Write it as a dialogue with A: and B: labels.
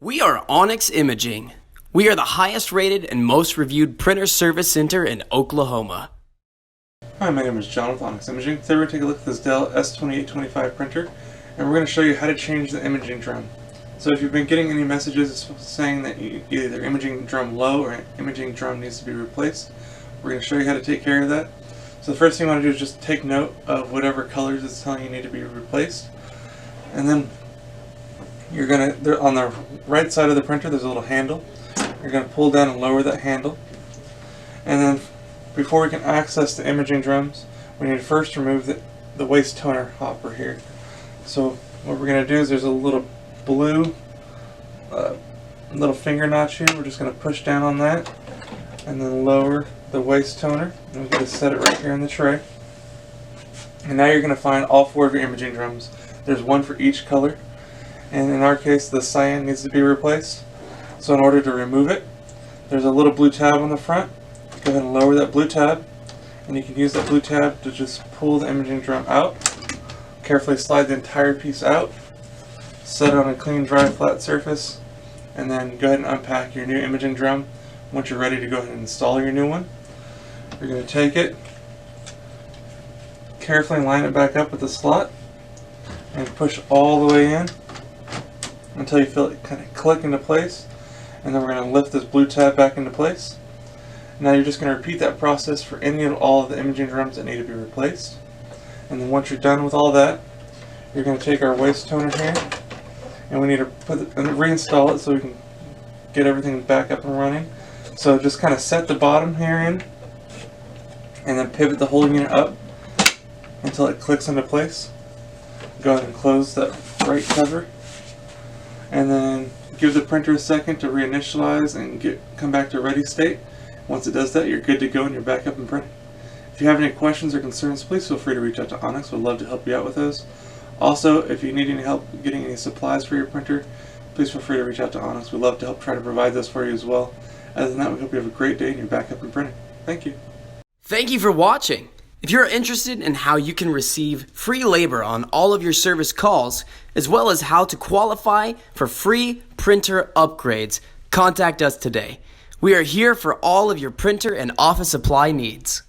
A: We are Onyx Imaging. We are the highest rated and most reviewed printer service center in Oklahoma.
B: Hi, my name is John with Onyx Imaging. Today we're going to take a look at this Dell S2825 printer, and we're going to show you how to change the imaging drum. So if you've been getting any messages saying that either imaging drum low or imaging drum needs to be replaced, we're going to show you how to take care of that. So the first thing you want to do is just take note of whatever colors it's telling you need to be replaced, and then you're going to, on the right side of the printer there's a little handle. You're going to pull down and lower that handle, and then before we can access the imaging drums, we need to first remove the waste toner hopper here. So what we're going to do is there's a little blue little finger notch here. We're just going to push down on that and then lower the waste toner, and we're going to set it right here in the tray. And now you're going to find all four of your imaging drums. There's one for each color, and in our case the cyan needs to be replaced. So in order to remove it, there's a little blue tab on the front. Go ahead and lower that blue tab, and you can use that blue tab to just pull the imaging drum out. Carefully slide the entire piece out, set it on a clean, dry, flat surface, and then go ahead and unpack your new imaging drum. Once you're ready to go ahead and install your new one, you're going to take it, carefully line it back up with the slot, and push all the way in until you feel it kind of click into place. And then we're going to lift this blue tab back into place. Now you're just going to repeat that process for any and all of the imaging drums that need to be replaced. And then once you're done with all that, you're going to take our waste toner here, and we need to reinstall it so we can get everything back up and running. So just kind of set the bottom here in, and then pivot the whole unit up until it clicks into place. Go ahead and close that right cover, and then give the printer a second to reinitialize and come back to ready state. Once it does that, you're good to go and you're back up and printing. If you have any questions or concerns, please feel free to reach out to Onyx. We'd love to help you out with those. Also, if you need any help getting any supplies for your printer, please feel free to reach out to Onyx. We'd love to help try to provide those for you as well. Other than that, we hope you have a great day and you're back up and printing. Thank you.
A: Thank you for watching. If you're interested in how you can receive free labor on all of your service calls, as well as how to qualify for free printer upgrades, contact us today. We are here for all of your printer and office supply needs.